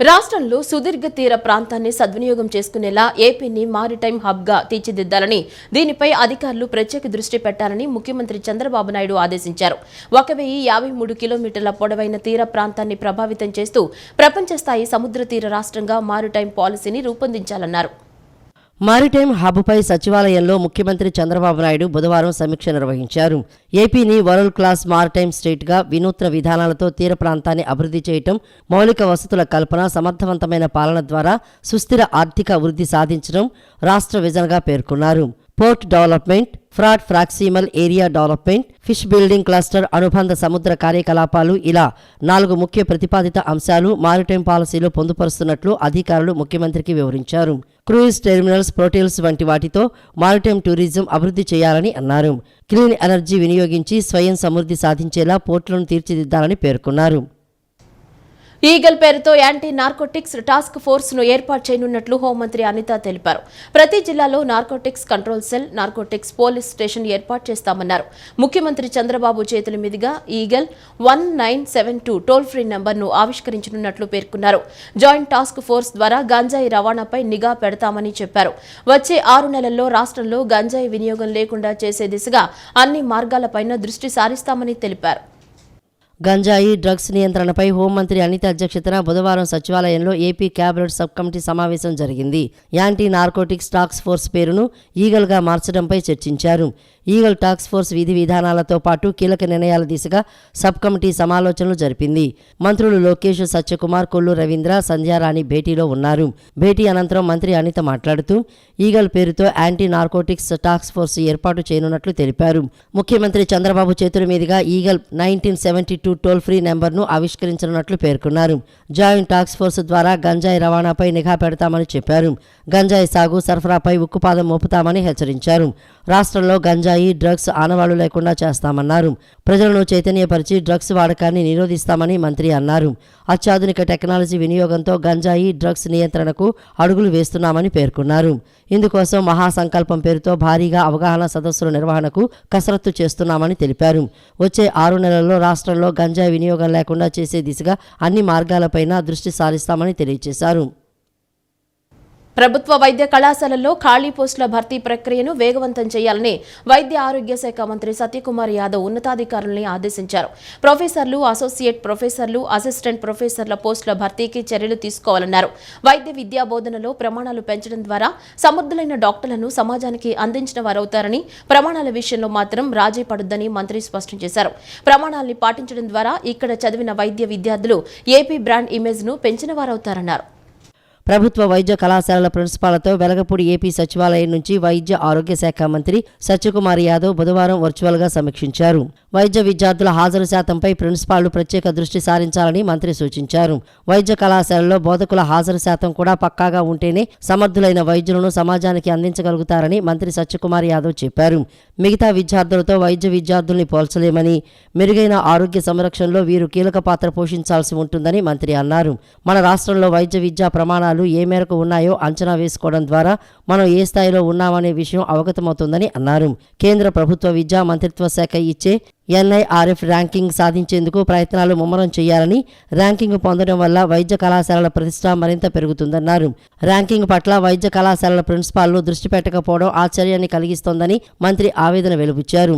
రాష్ట్రంలో సుదీర్ఘ తీర ప్రాంతాన్ని సద్వినియోగం చేసుకునేలా ఏపీని మారిటైమ్ హబ్గా తీర్చిదిద్దాలని దీనిపై అధికారులు ప్రత్యేక దృష్టి పెట్టాలని ముఖ్యమంత్రి చంద్రబాబు నాయుడు ఆదేశించారు. 1053 కిలోమీటర్ల పొడవైన తీర ప్రాంతాన్ని ప్రభావితం చేస్తూ ప్రపంచ స్థాయి సముద్ర తీర రాష్ట్రంగా మారిటైమ్ పాలసీని రూపొందించాలన్నారు. మారిటైమ్ హబ్పై సచివాలయంలో ముఖ్యమంత్రి చంద్రబాబు నాయుడు బుధవారం సమీక్ష నిర్వహించారు. ఏపీని వరల్డ్ క్లాస్ మారిటైమ్ స్టేట్గా వినూత్న విధానాలతో తీర ప్రాంతాన్ని అభివృద్ధి చేయటం, మౌలిక వసతుల కల్పన, సమర్థవంతమైన పాలన ద్వారా సుస్థిర ఆర్థిక వృద్ధి సాధించడం రాష్ట్ర విజన్గా పేర్కొన్నారు. పోర్ట్ డెవలప్మెంట్, ఫ్రాడ్ proximal area development, fish building cluster, అనుబంధ సముద్ర కార్యకలాపాలు ఇలా 4 ముఖ్య ప్రతిపాదిత అంశాలు మారిటైమ్ పాలసీలో పొందుపరుస్తున్నట్లు అధికారులు ముఖ్యమంత్రికి వివరించారు. క్రూయిజ్ టెర్మినల్స్, ప్రోటెల్స్ వంటి వాటితో మారిటైమ్ టూరిజం అభివృద్ధి చేయాలని అన్నారు. క్లీన్ ఎనర్జీ వినియోగించి స్వయం సమృద్ధి సాధించేలా పోర్టులను తీర్చిదిద్దాలని పేర్కొన్నారు. ఈగల్ పేరుతో యాంటీ నార్కోటిక్స్ టాస్క్ ఫోర్స్ ను ఏర్పాటు చేయనున్నట్లు హోంమంత్రి అనిత తెలిపారు. ప్రతి జిల్లాలో narcotics control cell, narcotics police station ఏర్పాటు చేస్తామన్నారు. ముఖ్యమంత్రి చంద్రబాబు చేతుల మీదుగా ఈగల్ 1972 టోల్ ఫ్రీ నంబర్ను ఆవిష్కరించనున్నట్లు పేర్కొన్నారు. జాయింట్ టాస్క్ ఫోర్స్ ద్వారా గంజాయి రవాణాపై నిఘా పెడతామని చెప్పారు. వచ్చే 6 నెలల్లో రాష్ట్రంలో గంజాయి వినియోగం లేకుండా చేసే దిశగా అన్ని మార్గాలపైన దృష్టి సారిస్తామని తెలిపారు. గంజాయి, డ్రగ్స్ నియంత్రణపై హోంమంత్రి అనిత అధ్యక్షతన బుధవారం సచివాలయంలో ఏపీ కేబినెట్ సబ్ కమిటీ సమావేశం జరిగింది. యాంటీ నార్కోటిక్స్ టాస్క్ ఫోర్స్ పేరును ఈగల్గా మార్చడంపై చర్చించారు. ఈగల్ టాస్క్ ఫోర్స్ విధి విధానాలతో పాటు కీలక నిర్ణయాల దిశగా సబ్ కమిటీ సమాలోచనలు జరిపింది. మంత్రులు లోకేష్, సత్యకుమార్, కొల్లు రవీంద్ర, సంధ్యారాణి భేటీలో ఉన్నారు. భేటీ అనంతరం మంత్రి అనిత మాట్లాడుతూ ఈగల్ పేరుతో యాంటీ నార్కోటిక్స్ టాస్క్ ఫోర్స్ ఏర్పాటు చేయనున్నట్లు తెలిపారు. ముఖ్యమంత్రి చంద్రబాబు చేతుల మీదుగా ఈగల్ 1972 టోల్ ఫ్రీ నెంబర్ను ఆవిష్కరించనున్నట్లు పేర్కొన్నారు. జాయింట్ టాస్క్ ఫోర్స్ ద్వారా గంజాయి రవాణాపై నిఘా పెడతామని చెప్పారు. గంజాయి సాగు, సరఫరాపై ఉక్కుపాదం మోపుతామని హెచ్చరించారు. రాష్ట్రంలో గంజాయి, డ్రగ్స్ ఆనవాళ్లు లేకుండా చేస్తామన్నారు. ప్రజలను చైతన్యపరిచి డ్రగ్స్ వాడకాన్ని నిరోధిస్తామని మంత్రి అన్నారు. అత్యాధునిక టెక్నాలజీ వినియోగంతో గంజాయి, డ్రగ్స్ నియంత్రణకు అడుగులు వేస్తున్నామని పేర్కొన్నారు. ఇందుకోసం మహాసంకల్పం పేరుతో భారీగా అవగాహన సదస్సుల నిర్వహణకు కసరత్తు చేస్తున్నామని తెలిపారు. వచ్చే 6 నెలల్లో రాష్ట్రంలో గంజాయి వినియోగం లేకుండా చేసే దిశగా అన్ని మార్గాలపైన దృష్టి సారిస్తామని తెలియజేశారు. ప్రభుత్వ వైద్య కళాశాలల్లో ఖాళీ పోస్టుల భర్తీ ప్రక్రియను వేగవంతం చేయాలని వైద్య ఆరోగ్య శాఖ మంత్రి సత్యకుమార్ యాదవ్ ఉన్నతాధికారుల్ని ఆదేశించారు. ప్రొఫెసర్లు, అసోసియేట్ ప్రొఫెసర్లు, అసిస్టెంట్ ప్రొఫెసర్ల పోస్టుల భర్తీకి చర్యలు తీసుకోవాలన్నారు. వైద్య విద్యా బోధనలో ప్రమాణాలు పెంచడం ద్వారా సమర్థులైన డాక్టర్లను సమాజానికి అందించిన వారవుతారని, ప్రమాణాల విషయంలో మాత్రం రాజీ పడొద్దని మంత్రి స్పష్టం చేశారు. ప్రమాణాల్ని పాటించడం ద్వారా ఇక్కడ చదివిన వైద్య విద్యార్థులు ఏపీ బ్రాండ్ ఇమేజ్ ను పెంచిన వారవుతారన్నారు. ప్రభుత్వ వైద్య కళాశాలల ప్రిన్సిపాలతో వెలగపూడి ఏపీ సచివాలయం నుంచి వైద్య ఆరోగ్య శాఖ మంత్రి సత్యకుమార్ యాదవ్ బుధవారం వర్చువల్గా సమీక్షించారు. వైద్య విద్యార్థుల హాజరు శాతంపై ప్రిన్సిపాళ్లు ప్రత్యేక దృష్టి సారించాలని మంత్రి సూచించారు. వైద్య కళాశాలలో బోధకుల హాజరు శాతం కూడా పక్కాగా ఉంటేనే సమర్థులైన వైద్యులను సమాజానికి అందించగలుగుతారని మంత్రి సత్యకుమార్ యాదవ్ చెప్పారు. మిగతా విద్యార్థులతో వైద్య విద్యార్థుల్ని పోల్చలేమని, మెరుగైన ఆరోగ్య సంరక్షణలో వీరు కీలక పాత్ర పోషించాల్సి ఉంటుందని మంత్రి అన్నారు. మన రాష్ట్రంలో వైద్య విద్యా ప్రమాణాలు ఏ మేరకు ఉన్నాయో అంచనా వేసుకోవడం ద్వారా మనం ఏ స్థాయిలో ఉన్నామనే విషయం అవగతమవుతుందని అన్నారు. కేంద్ర ప్రభుత్వ విద్యా మంత్రిత్వ శాఖ ఇచ్చే NIRF ర్యాంకింగ్ సాధించేందుకు ప్రయత్నాలు ముమ్మరం చేయాలని, ర్యాంకింగ్ పొందడం వల్ల వైద్య కళాశాలల ప్రతిష్ట మరింత పెరుగుతుందన్నారు. ర్యాంకింగ్ పట్ల వైద్య కళాశాలల ప్రిన్సిపాల్లు దృష్టి పెట్టకపోవడం ఆశ్చర్యాన్ని కలిగిస్తోందని మంత్రి ఆవేదన వెలుబుచ్చారు.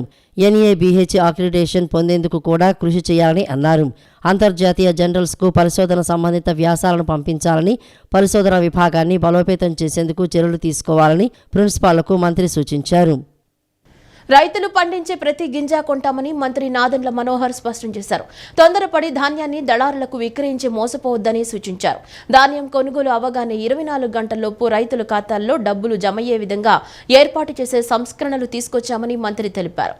NABH అక్రిడిటేషన్ పొందేందుకు కూడా కృషి చేయాలని అన్నారు. అంతర్జాతీయ జర్నల్స్కు పరిశోధన సంబంధిత వ్యాసాలను పంపించాలని, పరిశోధన విభాగాన్ని బలోపేతం చేసేందుకు చర్యలు తీసుకోవాలని ప్రిన్సిపాల్లకు మంత్రి సూచించారు. రైతులు పండించే ప్రతి గింజ కొంటామని మంత్రి నాదెండ్ల మనోహర్ స్పష్టం చేశారు. తొందరపడి ధాన్యాన్ని దళారులకు విక్రయించి మోసపోవద్దని సూచించారు. ధాన్యం కొనుగోలు అవగానే 24 గంటల్లోపు రైతుల ఖాతాల్లో డబ్బులు జమయ్యే విధంగా ఏర్పాటు చేసే సంస్కరణలు తీసుకొచ్చామని మంత్రి తెలిపారు.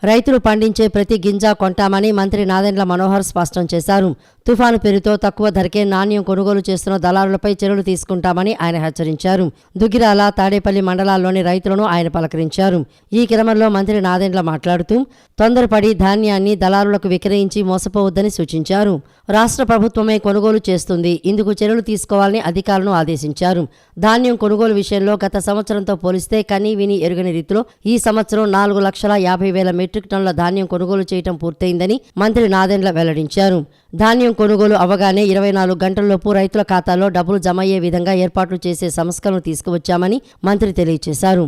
రైతులు పండించే ప్రతి గింజ కొంటామని మంత్రి నాదెండ్ల మనోహర్ స్పష్టం చేశారు. తుఫాను పేరుతో తక్కువ ధరకే నాణ్యం కొనుగోలు చేస్తున్న దళారులపై చర్యలు తీసుకుంటామని ఆయన హెచ్చరించారు. దుగ్గిరాల, తాడేపల్లి మండలాల్లోని రైతులను ఆయన పలకరించారు. ఈ క్రమంలో మంత్రి నాదెండ్ల మాట్లాడుతూ తొందరపడి ధాన్యాన్ని దళారులకు విక్రయించి మోసపోవద్దని సూచించారు. రాష్ట్ర ప్రభుత్వమే కొనుగోలు చేస్తుంది. ఇందుకు చర్యలు తీసుకోవాలని అధికారులను ఆదేశించారు. ధాన్యం కొనుగోలు విషయంలో గత సంవత్సరంతో పోలిస్తే కనీ విని ఎరుగని రీతిలో ఈ సంవత్సరం 4,50,000 మెట్రిక్ టన్నుల ధాన్యం కొనుగోలు చేయడం పూర్తయిందని మంత్రి నాదెండ్ల వెల్లడించారు. ధాన్యం కొనుగోలు అవగానే 24 గంటల్లోపు రైతుల ఖాతాలో డబ్బులు జమ అయ్యే విధంగా ఏర్పాట్లు చేసే సంస్కరణలు తీసుకువచ్చామని మంత్రి తెలియజేశారు.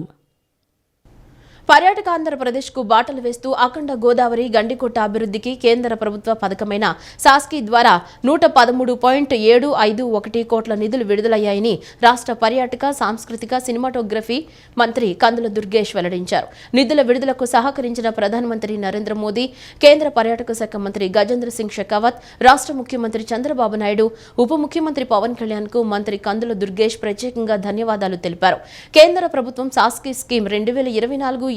పర్యాటక ఆంధ్రప్రదేశ్కు బాటలు వేస్తూ అఖండ గోదావరి గండికోట అభివృద్ధికి కేంద్ర ప్రభుత్వ పథకమైన సాస్కీ ద్వారా 113.751 కోట్ల నిధులు విడుదలయ్యాయని రాష్ట్ర పర్యాటక సాంస్కృతిక సినిమాటోగ్రఫీ మంత్రి కందుల దుర్గేష్ వెల్లడించారు. నిధుల విడుదలకు సహకరించిన ప్రధానమంత్రి నరేంద్ర మోదీ, కేంద్ర పర్యాటక శాఖ మంత్రి గజేంద్ర సింగ్ షెకావత్, రాష్ట్ర ముఖ్యమంత్రి చంద్రబాబు నాయుడు, ఉప ముఖ్యమంత్రి పవన్ కళ్యాణ్ కు మంత్రి కందుల దుర్గేష్ ప్రత్యేకంగా ధన్యవాదాలు తెలిపారు. కేంద్ర ప్రభుత్వం సాస్కీ స్కీమ్ 2024-25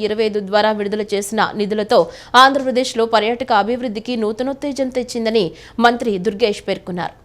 ద్వారా విడుదల చేసిన నిధులతో ఆంధ్రప్రదేశ్లో పర్యాటక అభివృద్ధికి నూతనోత్తేజం తెచ్చిందని మంత్రి దుర్గేష్ పేర్కొన్నారు.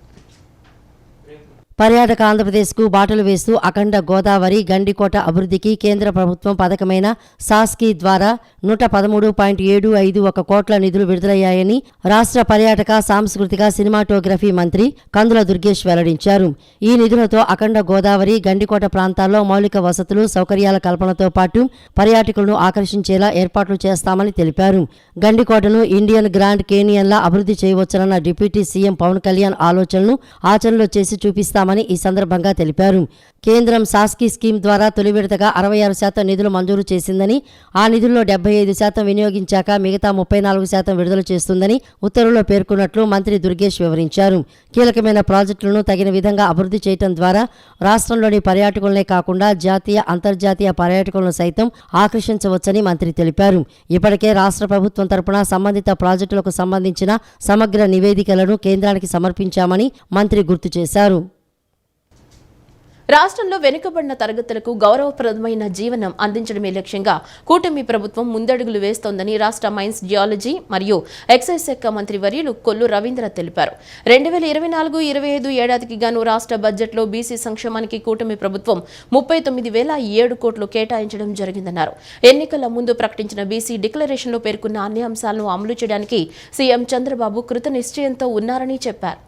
పర్యాటక ఆంధ్రప్రదేశ్కు బాటలు వేస్తూ అఖండ గోదావరి గండికోట అభివృద్ధికి కేంద్ర ప్రభుత్వం పథకమైన సాస్కీ ద్వారా 113.751 కోట్ల నిధులు విడుదలయ్యాయని రాష్ట్ర పర్యాటక సాంస్కృతిక సినిమాటోగ్రఫీ మంత్రి కందుల దుర్గేష్ వెల్లడించారు. ఈ నిధులతో అఖండ గోదావరి గండికోట ప్రాంతాల్లో మౌలిక వసతులు సౌకర్యాల కల్పనతో పాటు పర్యాటకులను ఆకర్షించేలా ఏర్పాట్లు చేస్తామని తెలిపారు. గండికోటను ఇండియన్ గ్రాండ్ కేనియన్లా అభివృద్ధి చేయవచ్చునన్న డిప్యూటీ సీఎం పవన్ కళ్యాణ్ ఆలోచనను ఆచరణలో చేసి చూపిస్తామని ఈ సందర్భంగా తెలిపారు. కేంద్రం సాస్కీ స్కీమ్ ద్వారా తొలి విడతగా 66% నిధులు మంజూరు చేసిందని, ఆ నిధుల్లో 75% వినియోగించాక మిగతా 34% విడుదల చేస్తుందని ఉత్తర్వుల్లో పేర్కొన్నట్లు మంత్రి దుర్గేష్ వివరించారు. కీలకమైన ప్రాజెక్టులను తగిన విధంగా అభివృద్ధి చేయడం ద్వారా రాష్ట్రంలోని పర్యాటకులనే కాకుండా జాతీయ అంతర్జాతీయ పర్యాటకులను సైతం ఆకర్షించవచ్చని మంత్రి తెలిపారు. ఇప్పటికే రాష్ట్ర ప్రభుత్వం తరపున సంబంధిత ప్రాజెక్టులకు సంబంధించిన సమగ్ర నివేదికలను కేంద్రానికి సమర్పించామని మంత్రి గుర్తు చేశారు. రాష్ట్రంలో వెనుకబడిన తరగతులకు గౌరవప్రదమైన జీవనం అందించడమే లక్ష్యంగా కూటమి ప్రభుత్వం ముందడుగులు వేస్తోందని రాష్ట్ర మైన్స్ జియాలజీ మరియు ఎక్సైజ్ శాఖ మంత్రి వర్యులు కొల్లు రవీంద్ర తెలిపారు. 2024-25 ఏడాదికి గాను రాష్ట్ర బడ్జెట్లో బీసీ సంక్షేమానికి కూటమి ప్రభుత్వం 39,007 కోట్లు కేటాయించడం జరిగిందన్నారు. ఎన్నికల ముందు ప్రకటించిన బీసీ డిక్లరేషన్లో పేర్కొన్న అన్ని అంశాలను అమలు చేయడానికి సీఎం చంద్రబాబు కృత నిశ్చయంతో ఉన్నారని చెప్పారు.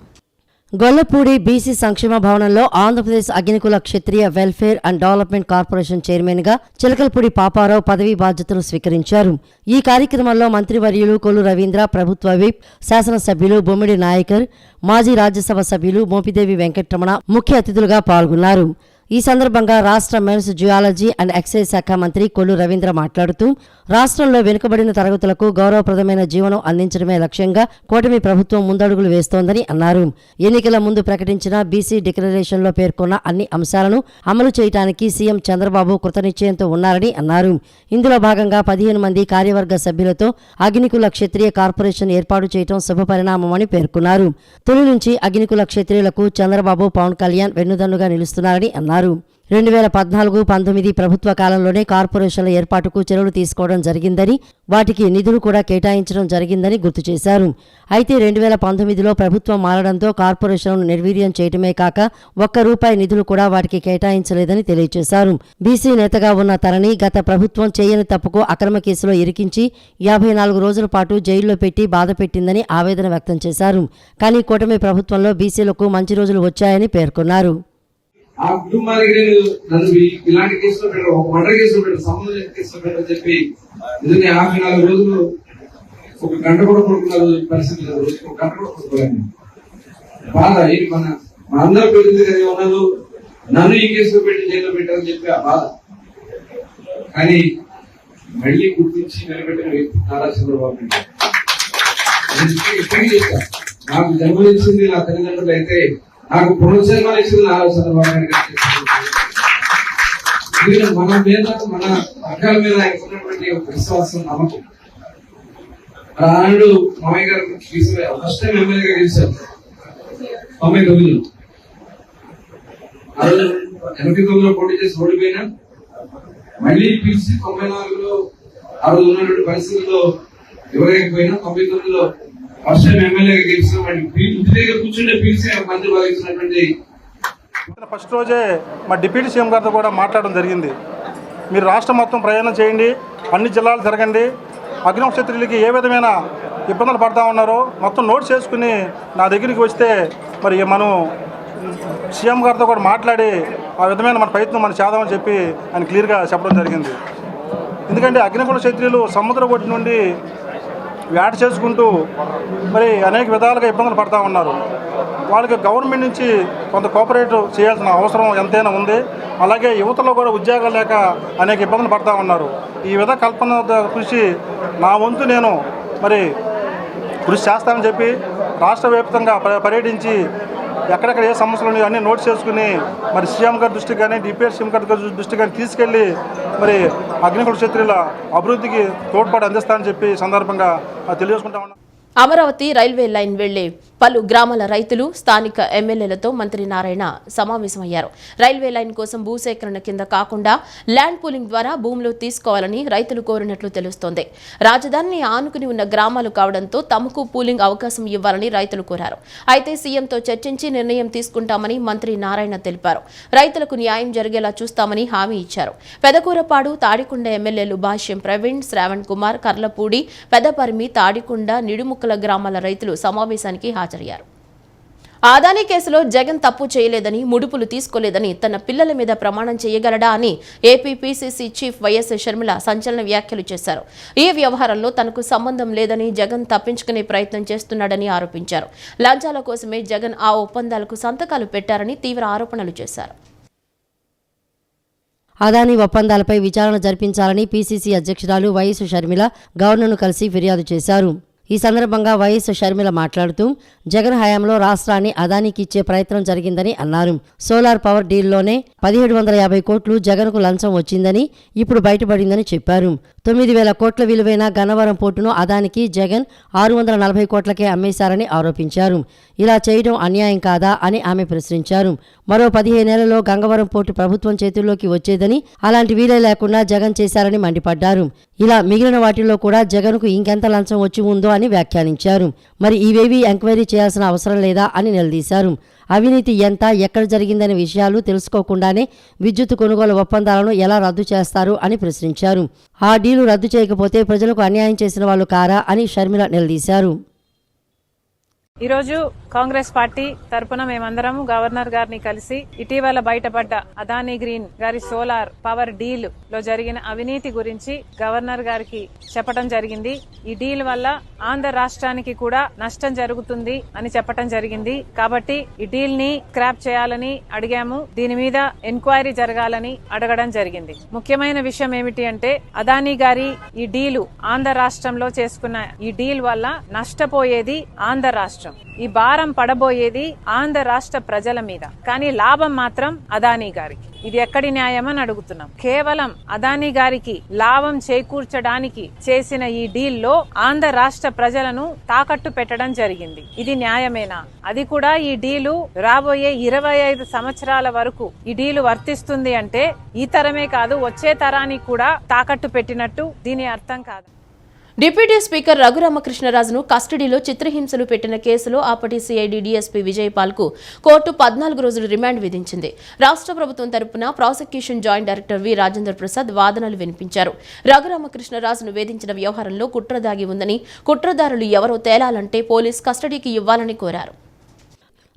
గొల్లపూడి బీసీ సంక్షేమ భవనంలో ఆంధ్రప్రదేశ్ అగ్నికుల క్షత్రియ వెల్ఫేర్ అండ్ డెవలప్మెంట్ కార్పొరేషన్ చైర్మన్గా చిలకలపూడి పాపారావు పదవీ బాధ్యతలు స్వీకరించారు. ఈ కార్యక్రమంలో మంత్రివర్యులు కొల్లు రవీంద్ర, ప్రభుత్వ విప్, శాసనసభ్యులు బొమ్మిడి నాయకర్, మాజీ రాజ్యసభ సభ్యులు మోపిదేవి వెంకటరమణ ముఖ్య అతిథులుగా పాల్గొన్నారు. ఈ సందర్భంగా రాష్ట్ర మైన్స్ జియాలజీ అండ్ ఎక్సైజ్ శాఖ మంత్రి కొల్లు రవీంద్ర మాట్లాడుతూ రాష్ట్రంలో వెనుకబడిన తరగతులకు గౌరవప్రదమైన జీవనం అందించడమే లక్ష్యంగా కూటమి ప్రభుత్వం ముందడుగులు వేస్తోందని అన్నారు. ఎన్నికల ముందు ప్రకటించిన బీసీ డిక్లరేషన్లో పేర్కొన్న అన్ని అంశాలను అమలు చేయడానికి సీఎం చంద్రబాబు కృతనిశ్చయంతో ఉన్నారని అన్నారు. ఇందులో భాగంగా 15 మంది కార్యవర్గ సభ్యులతో అగ్నికుల క్షత్రియ కార్పొరేషన్ ఏర్పాటు చేయడం శుభపరిణామమని పేర్కొన్నారు. తొలి నుంచి అగ్నికుల క్షత్రియులకు చంద్రబాబు, పవన్ కళ్యాణ్ వెన్నుదన్నుగా నిలుస్తున్నారని అన్నారు. 2014-19 ప్రభుత్వ కాలంలోనే కార్పొరేషన్ల ఏర్పాటుకు చర్యలు తీసుకోవడం జరిగిందని, వాటికి నిధులు కూడా కేటాయించడం జరిగిందని గుర్తు చేశారు. అయితే 2019లో ప్రభుత్వం మారడంతో కార్పొరేషన్లను నిర్వీర్యం చేయడమే కాక ₹1 నిధులు కూడా వాటికి కేటాయించలేదని తెలియజేశారు. బీసీ నేతగా ఉన్న తనని గత ప్రభుత్వం చేయని తప్పుకు అక్రమ కేసులో ఇరికించి 54 రోజుల పాటు జైల్లో పెట్టి బాధ పెట్టిందని ఆవేదన వ్యక్తం చేశారు. కానీ కూటమి ప్రభుత్వంలో బీసీలకు మంచి రోజులు వచ్చాయని పేర్కొన్నారు. ఆ కుటుంబానికి నేను నన్ను ఇలాంటి కేసులో పెట్టారు, ఒక మర్డర్ కేసులో పెట్టారు, సంబంధం కేసులో పెట్టని చెప్పి నిజంగా 54 రోజులు ఒక గంట కూడా పడుకున్నారు పరిస్థితి లేదు. ఒక గంట కూడా పడుకోలేదు. బాధ ఏంటి మన అందరూ పెట్టింది కదా ఉన్నారు, నన్ను ఈ కేసులో పెట్టి జైల్లో పెట్టారని చెప్పి ఆ బాధ. కానీ మళ్ళీ గుర్తించి నిలబెట్టిన వ్యక్తి నారా చంద్రబాబు ఇప్పటికీ చెప్తాను, నాకు జన్మనిచ్చింది నా తల్లిదండ్రులు అయితే నాకు పునర్జన్మ ఇచ్చింది నారా చంద్రబాబు నాయుడు గారు. మన మీద మన వర్గాల మీద ఆయనకున్నటువంటి విశ్వాసం, నమ్మకం. ఆనాడు మామయ్య గారు ఫస్ట్ టైం ఎమ్మెల్యేగా గెలిచారు 99లో. 89లో పోటీ చేసి ఓడిపోయినా మళ్ళీ పిలిచి 94లో ఆ రోజు ఉన్నటువంటి పరిస్థితుల్లో ఇవ్వలేకపోయినా 99లో ఫస్ట్ టైం ఎమ్మెల్యేగా గెలిచిన ఇంటి దగ్గర కూర్చుంటే పిలిచి మంత్రి భావించినటువంటి ఫస్ట్ రోజే మా డిప్యూటీ సీఎం గారితో కూడా మాట్లాడడం జరిగింది. మీరు రాష్ట్రం మొత్తం ప్రయాణం చేయండి, అన్ని జిల్లాలు తిరగండి, అగ్నిక్షత్రులకి ఏ విధమైన ఇబ్బందులు పడతా ఉన్నారో మొత్తం నోట్ చేసుకుని నా దగ్గరికి వస్తే మరి మనం సీఎం గారితో కూడా మాట్లాడి ఆ విధమైన మన ప్రయత్నం మనం చేద్దామని చెప్పి ఆయన క్లియర్గా చెప్పడం జరిగింది. ఎందుకంటే అగ్నికుల క్షత్రియులు సముద్ర ఒడ్డు నుండి వేట చేసుకుంటూ మరి అనేక విధాలుగా ఇబ్బందులు పడతా ఉన్నారు. వాళ్ళకి గవర్నమెంట్ నుంచి కొంత కోఆపరేట్ చేయాల్సిన అవసరం ఎంతైనా ఉంది. అలాగే యువతలో కూడా ఉద్యోగాలు లేక అనేక ఇబ్బందులు పడతా ఉన్నారు. ఈ విధ కల్పన కృషి నా వంతు నేను మరి కృషి చేస్తానని చెప్పి రాష్ట్ర వ్యాప్తంగా పర్యటించి ఎక్కడెక్కడ ఏ సమస్యలు ఉన్నాయో అన్నీ నోట్ చేసుకుని మరి సీఎం గారి దృష్టికి కానీ డిప్యూటీ సీఎం గారి దృష్టికి కానీ తీసుకెళ్ళి మరి అగ్నికుల క్షత్రియుల అభివృద్ధికి తోడ్పాటు అందిస్తానని చెప్పి సందర్భంగా తెలియజేసుకుంటా ఉన్నాం. అమరావతి రైల్వే లైన్ వెళ్లే పలు గ్రామాల రైతులు స్థానిక ఎమ్మెల్యేలతో మంత్రి నారాయణ సమావేశమయ్యారు. రైల్వే లైన్ కోసం భూసేకరణ కింద కాకుండా ల్యాండ్ పూలింగ్ ద్వారా భూములు తీసుకోవాలని రైతులు కోరినట్లు తెలుస్తోంది. రాజధానిని ఆనుకుని ఉన్న గ్రామాలు కావడంతో తమకు పూలింగ్ అవకాశం ఇవ్వాలని రైతులు కోరారు. అయితే సీఎంతో చర్చించి నిర్ణయం తీసుకుంటామని మంత్రి నారాయణ తెలిపారు. రైతులకు న్యాయం జరిగేలా చూస్తామని హామీ ఇచ్చారు. పెదకూరపాడు, తాడికొండ ఎమ్మెల్యేలు భాష్యం ప్రవీణ్, శ్రావణ్ కుమార్, కర్లపూడి, పెదపరిమి, తాడికొండ, నిడుముక్కల గ్రామాల రైతులు సమావేశానికి హాజరయ్యారు. ఆదానీ కేసులో జగన్ తప్పు చేయలేదని, ముడుపులు తీసుకోలేదని తన పిల్లల మీద ప్రమాణం చేయగలడా అని AP PCC chief YS Sharmila సంచలన వ్యాఖ్యలు చేశారు. ఈ వ్యవహారంలో తనకు సంబంధం లేదని జగన్ తప్పించుకునే ప్రయత్నం చేస్తున్నాడని ఆరోపించారు. లంచాల కోసమే జగన్ ఆ ఒప్పందాలకు సంతకాలు పెట్టారని తీవ్ర ఆరోపణలు చేశారు. అదానీ ఒప్పందాలపై విచారణ జరిపించాలని పీసీసీ అధ్యక్షురాలు వైఎస్ షర్మిల గవర్నర్ను కలిసి ఫిర్యాదు చేశారు. ఈ సందర్భంగా వైఎస్ షర్మిల మాట్లాడుతూ జగన్ హయాంలో రాష్ట్రాన్ని అదానీకి ఇచ్చే ప్రయత్నం జరిగిందని అన్నారు. సోలార్ పవర్ డీల్లోనే 1750 కోట్లు జగన్కు లంచం వచ్చిందని ఇప్పుడు బయటపడిందని చెప్పారు. 9,000 కోట్ల విలువైన గన్నవరం పోర్టును అదానికి జగన్ 640 కోట్లకే అమ్మేశారని ఆరోపించారు. ఇలా చేయడం అన్యాయం కాదా అని ఆమె ప్రశ్నించారు. మరో 15 నెలల్లో గంగవరం పోర్టు ప్రభుత్వం చేతుల్లోకి వచ్చేదని, అలాంటి వీలే లేకుండా జగన్ చేశారని మండిపడ్డారు. ఇలా మిగిలిన వాటిల్లో కూడా జగన్కు ఇంకెంత లంచం వచ్చి ఉందో అని వ్యాఖ్యానించారు. మరి ఇవేవీ ఎంక్వైరీ చేయాల్సిన అవసరం లేదా అని నిలదీశారు. అవినీతి ఎంత, ఎక్కడ జరిగిందనే విషయాలు తెలుసుకోకుండానే విద్యుత్ కొనుగోలు ఒప్పందాలను ఎలా రద్దు చేస్తారు అని ప్రశ్నించారు. ఆ డీలు రద్దు చేయకపోతే ప్రజలకు అన్యాయం చేసిన వాళ్ళు కారా అని షర్మిల నిలదీశారు. ఈరోజు కాంగ్రెస్ పార్టీ తరపున మేమందరం గవర్నర్ గారిని కలిసి ఇటీవల బయటపడ్డ అదానీ గ్రీన్ గారి సోలార్ పవర్ డీల్ లో జరిగిన అవినీతి గురించి గవర్నర్ గారికి చెప్పడం జరిగింది. ఈ డీల్ వల్ల ఆంధ్ర రాష్ట్రానికి కూడా నష్టం జరుగుతుంది అని చెప్పడం జరిగింది. కాబట్టి ఈ డీల్ ని స్క్రాప్ చేయాలని అడిగాము. దీని మీద ఎంక్వైరీ జరగాలని అడగడం జరిగింది. ముఖ్యమైన విషయం ఏమిటి అంటే అదానీ గారి ఈ డీలు ఆంధ్ర రాష్ట్రంలో చేసుకున్న ఈ డీల్ వల్ల నష్టపోయేది ఆంధ్ర రాష్ట్రం. ఈ భారం పడబోయేది ఆంధ్ర రాష్ట్ర ప్రజల మీద, కానీ లాభం మాత్రం అదానీ గారికి. ఇది ఎక్కడి న్యాయం అని అడుగుతున్నాం. కేవలం అదానీ గారికి లాభం చేకూర్చడానికి చేసిన ఈ డీల్ లో ఆంధ్ర రాష్ట్ర ప్రజలను తాకట్టు పెట్టడం జరిగింది. ఇది న్యాయమేనా? అది కూడా ఈ డీలు రాబోయే 25 సంవత్సరాల వరకు ఈ డీలు వర్తిస్తుంది అంటే ఈ తరమే కాదు, వచ్చే తరానికి కూడా తాకట్టు పెట్టినట్టు దీని అర్థం కాదు. డిప్యూటీ స్పీకర్ రఘురామకృష్ణరాజును కస్టడీలో చిత్రహింసలు పెట్టిన కేసులో అప్పటి సిఐడి డీఎస్పీ విజయపాల్కు కోర్టు 14 రోజులు రిమాండ్ విధించింది. రాష్ట్ర ప్రభుత్వం తరపున ప్రాసిక్యూషన్ జాయింట్ డైరెక్టర్ వి రాజేంద్ర ప్రసాద్ వాదనలు వినిపించారు. రఘురామకృష్ణరాజును వేధించిన వ్యవహారంలో కుట్ర దాగి ఉందని, కుట్రదారులు ఎవరో తేలాలంటే పోలీస్ కస్టడీకి ఇవ్వాలని కోరారు.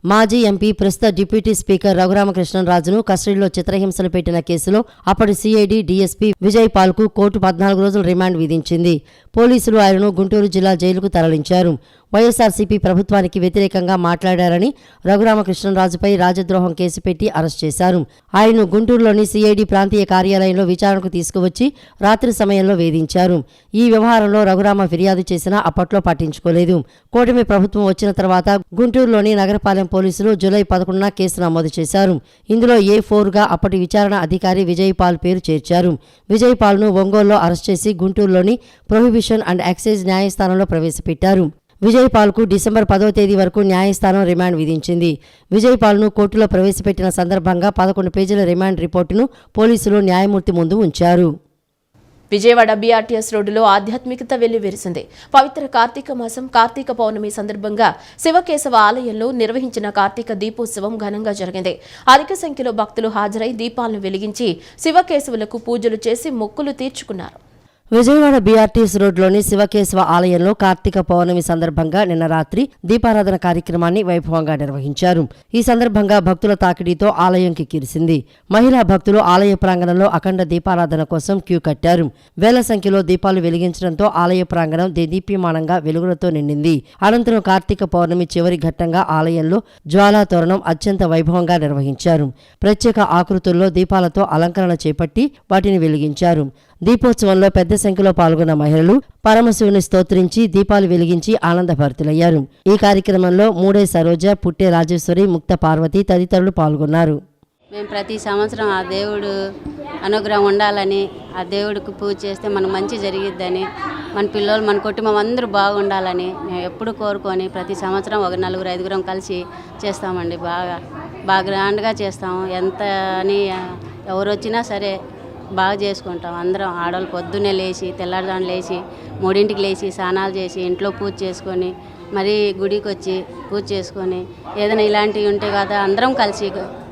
మాజీ ఎంపీ ప్రస్తుత డిప్యూటీ స్పీకర్ రఘురామకృష్ణరాజును కస్టడీలో చిత్రహింసలు పెట్టిన కేసులో అప్పటి సిఐడి డీఎస్పీ విజయపాల్కు కోర్టు 14 రోజులు రిమాండ్ విధించింది. పోలీసులు ఆయనను గుంటూరు జిల్లా జైలుకు తరలించారు. వైఎస్ఆర్సీపీ ప్రభుత్వానికి వ్యతిరేకంగా మాట్లాడారని రఘురామకృష్ణరాజుపై రాజద్రోహం కేసు పెట్టి అరెస్ట్ చేశారు. ఆయన్ను గుంటూరులోని సిఐడి ప్రాంతీయ కార్యాలయంలో విచారణకు తీసుకువచ్చి రాత్రి సమయంలో వేధించారు. ఈ వ్యవహారంలో రఘురామ ఫిర్యాదు చేసినా అప్పట్లో పట్టించుకోలేదు. కూటమి ప్రభుత్వం వచ్చిన తర్వాత గుంటూరులోని నగరపాలెం పోలీసులు జూలై 11న కేసు నమోదు చేశారు. ఇందులో A4గా అప్పటి విచారణ అధికారి విజయపాల్ పేరు చేర్చారు. విజయపాల్ను ఒంగోలులో అరెస్ట్ చేసి గుంటూరులోని ప్రొహిబిషన్ అండ్ ఎక్సైజ్ న్యాయస్థానంలో ప్రవేశపెట్టారు. విజయపాల్కు డిసెంబర్ 10వ తేదీ వరకు న్యాయస్థానం రిమాండ్ విధించింది. విజయపాల్ను కోర్టులో ప్రవేశపెట్టిన సందర్భంగా 11 పేజీల రిమాండ్ రిపోర్టును పోలీసులు న్యాయమూర్తి ముందు ఉంచారు. విజయవాడ బీఆర్టీఎస్ రోడ్డులో ఆధ్యాత్మికత వెల్లివిరిసింది. పవిత్ర కార్తీక మాసం కార్తీక పౌర్ణమి సందర్భంగా శివకేశవ ఆలయంలో నిర్వహించిన కార్తీక దీపోత్సవం ఘనంగా జరిగింది. అధిక సంఖ్యలో భక్తులు హాజరై దీపాలను వెలిగించి శివకేశవులకు పూజలు చేసి మొక్కులు తీర్చుకున్నారు. విజయవాడ బీఆర్టీఎస్ రోడ్లోని శివకేశవ ఆలయంలో కార్తీక పౌర్ణమి సందర్భంగా నిన్న రాత్రి దీపారాధన కార్యక్రమాన్ని వైభవంగా నిర్వహించారు. ఈ సందర్భంగా భక్తుల తాకిడితో ఆలయం కిక్కిరిసింది. మహిళా భక్తులు ఆలయ ప్రాంగణంలో అఖండ దీపారాధన కోసం క్యూ కట్టారు. వేల సంఖ్యలో దీపాలు వెలిగించడంతో ఆలయ ప్రాంగణం దేదీప్యమానంగా వెలుగులతో నిండింది. అనంతరం కార్తీక పౌర్ణమి చివరి ఘట్టంగా ఆలయంలో జ్వాలా తోరణం అత్యంత వైభవంగా నిర్వహించారు. ప్రత్యేక ఆకృతుల్లో దీపాలతో అలంకరణ చేపట్టి వాటిని వెలిగించారు. దీపోత్సవంలో పెద్ద సంఖ్యలో పాల్గొన్న మహిళలు పరమశివుని స్తోత్రించి దీపాలు వెలిగించి ఆనందభరితులయ్యారు. ఈ కార్యక్రమంలో మూడే సరోజ, పుట్టే రాజేశ్వరి, ముక్త పార్వతి తదితరులు పాల్గొన్నారు. మేము ప్రతి సంవత్సరం ఆ దేవుడు అనుగ్రహం ఉండాలని, ఆ దేవుడికి పూజ చేస్తే మనకు మంచి జరిగిద్దని, మన పిల్లలు మన కుటుంబం అందరూ బాగుండాలని మేము ఎప్పుడు కోరుకొని ప్రతి సంవత్సరం ఒక 4-5 కలిసి చేస్తామండి. బాగా గ్రాండ్గా చేస్తాము. ఎంత అని ఎవరు వచ్చినా సరే బాగా చేసుకుంటాం. అందరం ఆడవాళ్ళు పొద్దున్నే లేచి తెల్లారుజామున లేచి 3ంటికి లేచి స్నానాలు చేసి ఇంట్లో పూజ చేసుకొని మరీ గుడికి వచ్చి పూజ చేసుకొని ఏదైనా ఇలాంటివి ఉంటే కదా అందరం కలిసి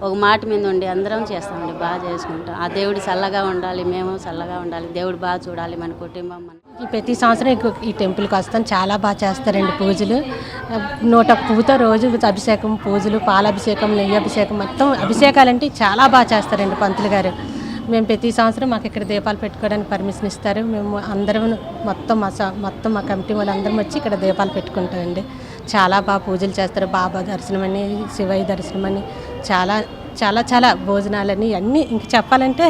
ఒక మాట మీద ఉండి అందరం చేస్తామండి. బాగా చేసుకుంటాం. ఆ దేవుడు చల్లగా ఉండాలి, మేము చల్లగా ఉండాలి, దేవుడు బాగా చూడాలి మన కుటుంబం. ప్రతి సంవత్సరం ఈ టెంపుల్కి వస్తాను. చాలా బాగా చేస్తారండి పూజలు. 100 పువ్వుతో రోజు అభిషేకం, పూజలు, పాలాభిషేకం, నెయ్యి అభిషేకం, మొత్తం అభిషేకాలంటే చాలా బాగా చేస్తారండి పంతులు గారు. మేము ప్రతి సంవత్సరం మాకు ఇక్కడ దీపాలు పెట్టుకోవడానికి పర్మిషన్ ఇస్తారు. మేము అందరం మొత్తం మా కమిటీ వాళ్ళందరం వచ్చి ఇక్కడ దీపాలు పెట్టుకుంటామండి. చాలా బాగా పూజలు చేస్తారు. బాబా దర్శనం అని, శివయ్య దర్శనం అని, చాలా చాలా చాలా భోజనాలని అన్నీ ఇంక చెప్పాలంటే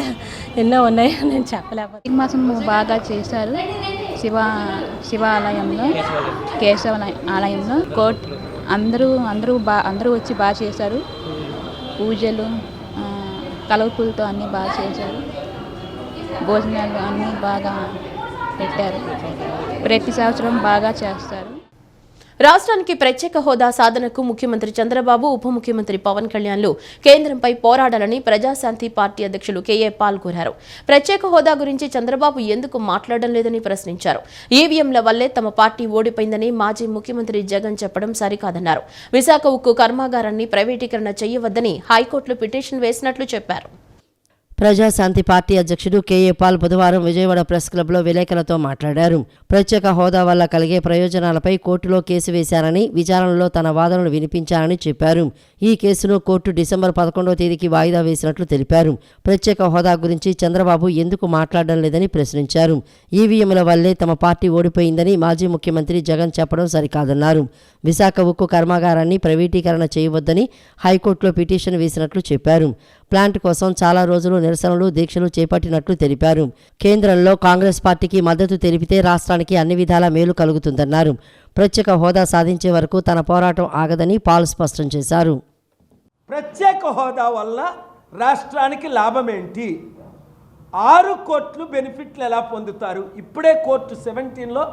ఎన్నో ఉన్నాయి, నేను చెప్పలేకపోతే. మాసం బాగా చేశారు. శివాలయంలో, కేశవ ఆలయంలో అందరూ వచ్చి బాగా చేశారు. పూజలు కలర్ఫుల్తో అన్నీ బాగా చేశారు. భోజనాలు అన్నీ బాగా పెట్టారు. ప్రతి సంవత్సరం బాగా చేస్తారు. రాష్ట్రానికి ప్రత్యేక హోదా సాధనకు ముఖ్యమంత్రి చంద్రబాబు, ఉప ముఖ్యమంత్రి పవన్ కళ్యాణ్లు కేంద్రంపై పోరాడాలని ప్రజాశాంతి పార్టీ అధ్యక్షులు కేఏ పాల్ కోరారు. ప్రత్యేక హోదా గురించి చంద్రబాబు ఎందుకు మాట్లాడడం లేదని ప్రశ్నించారు. ఈవీఎంల వల్లే తమ పార్టీ ఓడిపోయిందని మాజీ ముఖ్యమంత్రి జగన్ చెప్పడం సరికాదన్నారు. విశాఖ ఉక్కు కర్మాగారాన్ని ప్రైవేటీకరణ చేయవద్దని హైకోర్టులో పిటిషన్ వేసినట్లు చెప్పారు. ప్రజాశాంతి పార్టీ అధ్యక్షుడు కేఏ పాల్ బుధవారం విజయవాడ ప్రెస్ క్లబ్లో విలేకరులతో మాట్లాడారు. ప్రత్యేక హోదా వల్ల కలిగే ప్రయోజనాలపై కోర్టులో కేసు వేశారని, విచారణలో తన వాదనలు వినిపించారని చెప్పారు. ఈ కేసును కోర్టు డిసెంబర్ 11వ తేదీకి వాయిదా వేసినట్లు తెలిపారు. ప్రత్యేక హోదా గురించి చంద్రబాబు ఎందుకు మాట్లాడడం లేదని ప్రశ్నించారు. ఈవీఎంల వల్లే తమ పార్టీ ఓడిపోయిందని మాజీ ముఖ్యమంత్రి జగన్ చెప్పడం సరికాదన్నారు. విశాఖ ఉక్కు కర్మాగారాన్ని ప్రైవేటీకరణ చేయవద్దని హైకోర్టులో పిటిషన్ వేసినట్లు చెప్పారు. ప్లాంట్ కోసం చాలా రోజులు నిరసనలు, దీక్షలు చేపట్టినట్లు తెలిపారు. కేంద్రంలో కాంగ్రెస్ పార్టీకి మద్దతు తెలిపితే రాష్ట్రానికి అన్ని విధాలా మేలు కలుగుతుందన్నారు. ప్రత్యేక హోదా సాధించే వరకు తన పోరాటం ఆగదని పాల్ స్పష్టం చేశారు. ప్రత్యేక హోదా వల్ల రాష్ట్రానికి లాభం ఏంటి? 6 కోట్లు బెనిఫిట్లు ఎలా పొందుతారు? ఇప్పుడే కోర్టు 17లో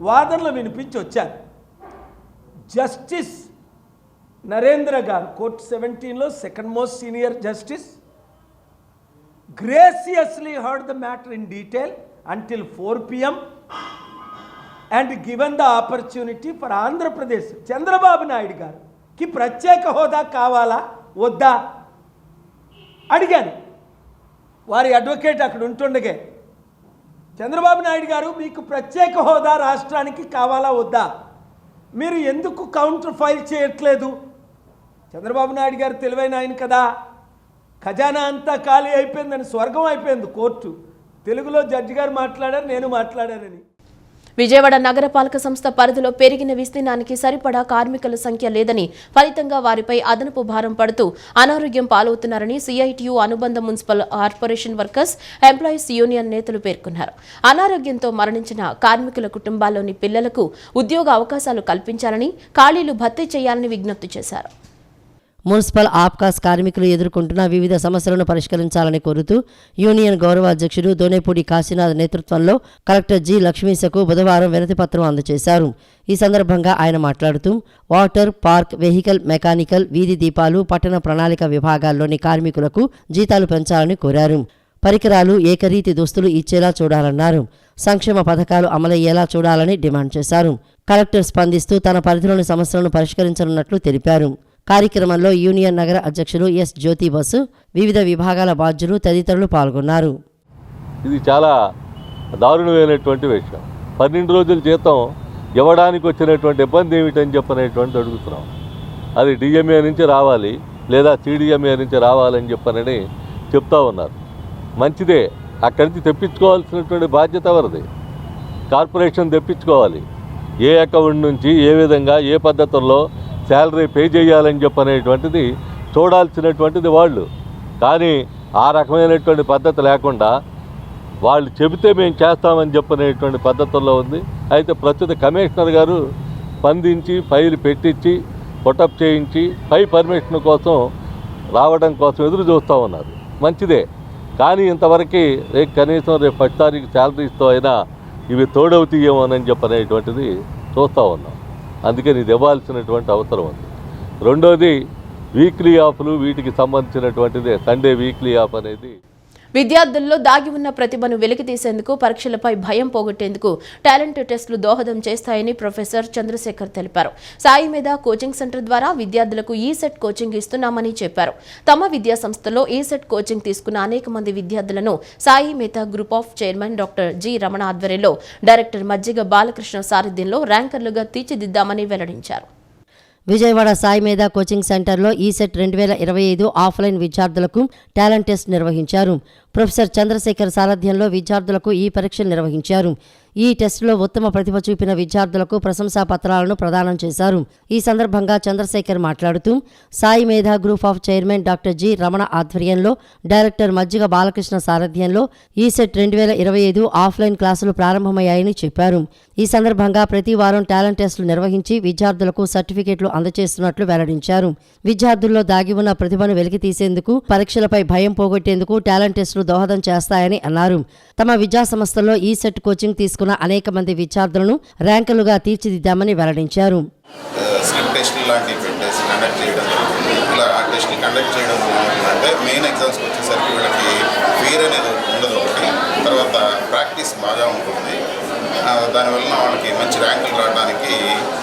వాదనలు వినిపించి వచ్చారు. జస్టిస్ నరేంద్ర గారు, కోర్టు 17లో second most senior justice, graciously heard the matter in detail until 4 p.m. and given the opportunity for Andhra Pradesh Chandrababu Naidu గారికి ప్రత్యేక హోదా కావాలా వద్దా అడిగాను. వారి అడ్వకేట్ అక్కడ ఉంటుండగే, చంద్రబాబు నాయుడు గారు మీకు ప్రత్యేక హోదా రాష్ట్రానికి కావాలా వద్దా, మీరు ఎందుకు కౌంటర్ ఫైల్ చేయట్లేదు? చంద్రబాబు నాయుడు గారు తెలివైన ఆయన కదా, ఖజానా అంతా ఖాళీ అయిపోయిందని, స్వర్గం అయిపోయింది కోర్టు. తెలుగులో జడ్జి గారు మాట్లాడారు, నేను మాట్లాడానని. విజయవాడ నగరపాలక సంస్థ పరిధిలో పెరిగిన విస్తీర్ణానికి సరిపడా కార్మికుల సంఖ్య లేదని, ఫలితంగా వారిపై అదనపు భారం పడుతూ అనారోగ్యం పాలవుతున్నారని సిఐటియు అనుబంధ municipal corporation workers employees union నేతలు పేర్కొన్నారు. అనారోగ్యంతో మరణించిన కార్మికుల కుటుంబాల్లోని పిల్లలకు ఉద్యోగ అవకాశాలు కల్పించాలని, ఖాళీలు భర్తీ చేయాలని విజ్ఞప్తి చేశారు. మున్సిపల్ ఆప్కాస్ కార్మికులు ఎదుర్కొంటున్న వివిధ సమస్యలను పరిష్కరించాలని కోరుతూ యూనియన్ గౌరవ అధ్యక్షుడు దోనేపూడి కాశీనాథ్ నేతృత్వంలో కలెక్టర్ జి లక్ష్మీశకు బుధవారం వినతిపత్రం అందజేశారు. ఈ సందర్భంగా ఆయన మాట్లాడుతూ వాటర్, పార్క్, వెహికల్ మెకానికల్, వీధి దీపాలు, పట్టణ ప్రణాళిక విభాగాల్లోని కార్మికులకు జీతాలు పెంచాలని కోరారు. పరికరాలు, ఏకరీతి దుస్తులు ఇచ్చేలా చూడాలన్నారు. సంక్షేమ పథకాలు అమలయ్యేలా చూడాలని డిమాండ్ చేశారు. కలెక్టర్ స్పందిస్తూ తన పరిధిలోని సమస్యలను పరిష్కరించనున్నట్లు తెలిపారు. కార్యక్రమంలో యూనియన్ నగర అధ్యక్షులు ఎస్ జ్యోతి బసు, వివిధ విభాగాల బాధ్యులు తదితరులు పాల్గొన్నారు. ఇది చాలా దారుణమైనటువంటి విషయం. 12 రోజుల జీతం ఇవ్వడానికి వచ్చినటువంటి ఇబ్బంది ఏమిటని చెప్పనేటువంటి అడుగుతున్నాం. అది డిఎంఏ నుంచి రావాలి లేదా సిడిఎంఏ నుంచి రావాలని చెప్పనని చెప్తా ఉన్నారు. మంచిదే, అక్కడి నుంచి తెప్పించుకోవాల్సినటువంటి బాధ్యత ఎవరిది? కార్పొరేషన్ తెప్పించుకోవాలి. ఏ అకౌంట్ నుంచి ఏ విధంగా ఏ పద్ధతుల్లో శాలరీ పే చేయాలని చెప్పనేటువంటిది చూడాల్సినటువంటిది వాళ్ళు. కానీ ఆ రకమైనటువంటి పద్ధతి లేకుండా వాళ్ళు చెబితే మేము చేస్తామని చెప్పనేటువంటి పద్ధతుల్లో ఉంది. అయితే ప్రస్తుత కమిషనర్ గారు స్పందించి ఫైల్ పెట్టించి పుటప్ చేయించి పై పర్మిషన్ కోసం రావడం కోసం ఎదురు చూస్తూ ఉన్నారు. మంచిదే, కానీ ఇంతవరకు కనీసం రేపు 10 తారీఖు శాలరీస్తో అయినా ఇవి తోడవుతాయేమోనని చెప్పనేటువంటిది చూస్తూ ఉన్నాం. అందుకని ఇది ఇవ్వాల్సినటువంటి అవసరం ఉంది. రెండోది వీక్లీ ఆఫ్లు, వీటికి సంబంధించినటువంటిదే సండే వీక్లీ ఆఫ్ అనేది. విద్యార్థుల్లో దాగి ఉన్న ప్రతిభను వెలికితీసేందుకు పరీక్షలపై భయం పోగొట్టేందుకు టాలెంట్ టెస్టులు దోహదం చేస్తాయని ప్రొఫెసర్ చంద్రశేఖర్ తెలిపారు. సాయి మీద కోచింగ్ సెంటర్ ద్వారా విద్యార్థులకు ఈసెట్ కోచింగ్ ఇస్తున్నామని చెప్పారు. తమ విద్యా సంస్థలో ఈసెట్ కోచింగ్ తీసుకున్న అనేక మంది విద్యార్థులను సాయి మేధా group of chairman doctor G Ramana ఆధ్వర్యంలో డైరెక్టర్ మజ్జిగ బాలకృష్ణ సారథ్యంలో ర్యాంకర్లుగా తీర్చిదిద్దామని వెల్లడించారు. విజయవాడ సాయి మేధా కోచింగ్ సెంటర్లో ఈసెట్ 2025 ఆఫ్లైన్ విద్యార్థులకు టాలెంట్ టెస్ట్ నిర్వహించారు. ప్రొఫెసర్ చంద్రశేఖర్ సారథ్యంలో విద్యార్థులకు ఈ పరీక్షలు నిర్వహించారు. ఈ టెస్టులో ఉత్తమ ప్రతిభ చూపిన విద్యార్థులకు ప్రశంసా పత్రాలను ప్రదానం చేశారు. ఈ సందర్భంగా చంద్రశేఖర్ మాట్లాడుతూ సాయి మేధా group of chairman doctor G Ramana ఆధ్వర్యంలో డైరెక్టర్ మజ్జిగ బాలకృష్ణ సారథ్యంలో ఈసెట్ 2025 ఆఫ్లైన్ క్లాసులు ప్రారంభమయ్యాయని చెప్పారు. ఈ సందర్భంగా ప్రతి వారం టాలెంట్ టెస్టులు నిర్వహించి విద్యార్థులకు సర్టిఫికెట్లు అందజేస్తున్నట్లు వెల్లడించారు. విద్యార్థుల్లో దాగి ఉన్న ప్రతిభను వెలికి తీసేందుకు పరీక్షలపై భయం పోగొట్టేందుకు టాలెంట్ టెస్టులు దోహదం చేస్తాయని అన్నారు. తమ విద్యా సంస్థల్లో ఈసెట్ కోచింగ్ తీసుకున్న అనేక మంది విద్యార్థులను ర్యాంకులుగా తీర్చిదిద్దామని వెల్లడించారు. స్లిప్ టెస్టులు లాంటివి పెట్టేసి కండక్ట్ చేయడం జరుగుతుంది. ఇలా ఆ టెస్టులు కండక్ట్ చేయడం అంటే మెయిన్ ఎగ్జామ్స్కి వచ్చేసరికి వీళ్ళకి ఫియర్ అనేది ఉండదు. ఒకటి, తర్వాత ప్రాక్టీస్ బాగా ఉంటుంది. దానివల్ల వాళ్ళకి మంచి ర్యాంకులు రావడానికి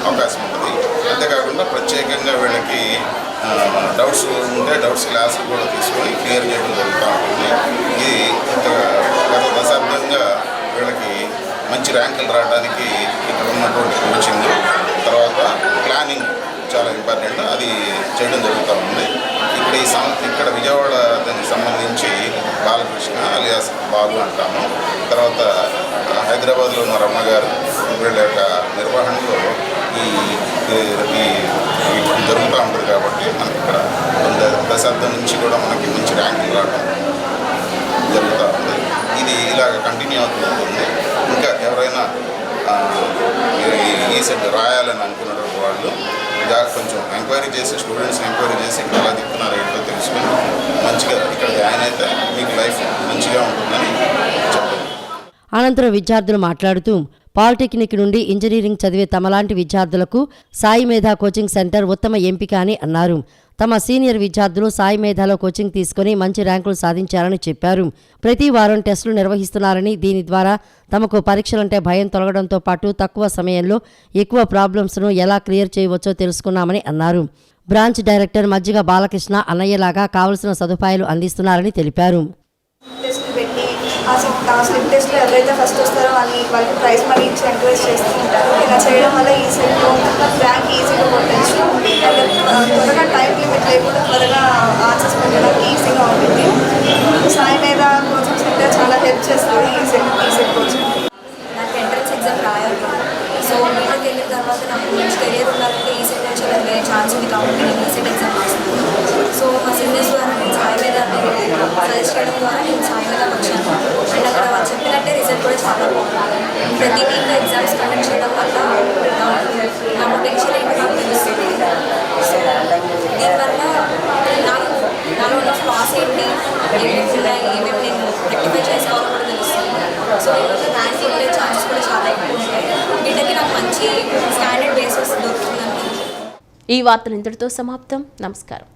అవకాశం ఉంటుంది. అంతేకాకుండా ప్రత్యేకంగా వీళ్ళకి డౌట్స్ ఉంటే డౌట్స్ క్లాసులు కూడా తీసుకొని క్లియర్ చేయడం జరుగుతూ ఉంటుంది. ఇది గత దశాబ్దంగా వీళ్ళకి మంచి ర్యాంకులు రావడానికి ఇక్కడ ఉన్నటువంటి కోచింగ్, తర్వాత ప్లానింగ్ చాలా ఇంపార్టెంట్, అది చేయడం జరుగుతూ ఉంది. ఇక్కడ విజయవాడ దానికి సంబంధించి బాలకృష్ణ అలియాస్ బాలు అంటాము. తర్వాత హైదరాబాద్లో ఉన్న రమణ గారు, వీళ్ళ యొక్క నిర్వహణలో ఈ జరుగుతూ ఉంటుంది. కాబట్టి మనకి ఇక్కడ దశాబ్దం నుంచి కూడా మనకి మంచి ర్యాంకులు రావడం జరుగుతూ ఉంది. ఇది ఇలాగ కంటిన్యూ అవుతుంది. ఇంకా ఎవరైనా ఈసెట్ రాయాలని అనుకున్నటువంటి వాళ్ళు కొంచెం ఎంక్వైరీ చేసి, స్టూడెంట్స్ ఎంక్వైరీ చేసి ఇక్కడ ఎలా దిక్కున్నారో ఏంటో తెలుసుకొని మంచిగా ఇక్కడ జాయిన్ అయితే మీకు లైఫ్ మంచిగా ఉంటుందని చెప్పండి. అనంతరం విద్యార్థులు మాట్లాడుతూ పాలిటెక్నిక్ నుండి ఇంజనీరింగ్ చదివే తమలాంటి విద్యార్థులకు సాయి మేధా కోచింగ్ సెంటర్ ఉత్తమ ఎంపిక అని అన్నారు. తమ సీనియర్ విద్యార్థులు సాయి మేధాలో కోచింగ్ తీసుకుని మంచి ర్యాంకులు సాధించారని చెప్పారు. ప్రతి వారం టెస్టులు నిర్వహిస్తున్నారని, దీని ద్వారా తమకు పరీక్షలంటే భయం తొలగడంతో పాటు తక్కువ సమయంలో ఎక్కువ ప్రాబ్లమ్స్ను ఎలా క్లియర్ చేయవచ్చో తెలుసుకున్నామని అన్నారు. బ్రాంచ్ డైరెక్టర్ మజ్జిగ బాలకృష్ణ అన్నయ్యలాగా కావలసిన సదుపాయాలు అందిస్తున్నారని తెలిపారు. ఆ స్లిప్ టెస్ట్లో ఎవరైతే ఫస్ట్ వస్తారో వాళ్ళకి ప్రైజ్ మనీ ఇచ్చి ఎంకరేజ్ చేస్తూ ఉంటారు. ఇలా చేయడం వల్ల ఈ సెట్లో ర్యాంక్ ఈజీగా కొట్టచ్చు. త్వరగా టైం లిమిట్ లేకుండా త్వరగా ఆన్సర్స్ పెట్టడానికి ఈజీగా ఉంటుంది. సాయి మీద కోచింగ్ సెంటర్ చాలా హెల్ప్ చేస్తుంది ఈ సెట్ కోచింగ్. నాకు ఎంట్రన్స్ ఎగ్జామ్ రాయాలి, సో బీటెక్ వెళ్ళిన తర్వాత నాకు మంచి కెరియర్ ఉండాలంటే ఈ సెట్ నుంచి వెళ్ళే ఛాన్స్ ఉంది. కాబట్టి నేను ఈ సెట్ ఎగ్జామ్ రాస్తున్నాను. సో మా సీనియర్స్ ద్వారా నేను సాయి మీద సజెస్ట్ చేయడం ద్వారా నేను సాయి మీద వచ్చాను. అండ్ అక్కడ వాళ్ళు చెప్పినట్టే రిజల్ట్ కూడా చాలా బాగుంది. ప్రతి వీక్ ఎగ్జామ్స్ కండక్ట్ చేయడం వల్ల నా పొటెన్షియల్ ఏంటో నాకు తెలుస్తుంది. సో దీనివల్ల నాలో ఉన్న ఫ్లాస్ ఏంటి, ఏమేమి ఉన్నాయి, ఏమేమి నేను రెక్టిఫై చేసుకోవాలో కూడా తెలుస్తుంది. సో ఈరోజు ర్యాంక్ ఉండే ఛాన్సెస్ కూడా చాలా ఎక్కువ ఉంటాయి. వీటికి నాకు మంచి స్టాండర్డ్ బేసెస్ దొరుకుతుందని. ఈ వార్తలు ఇంతటితో సమాప్తం. నమస్కారం.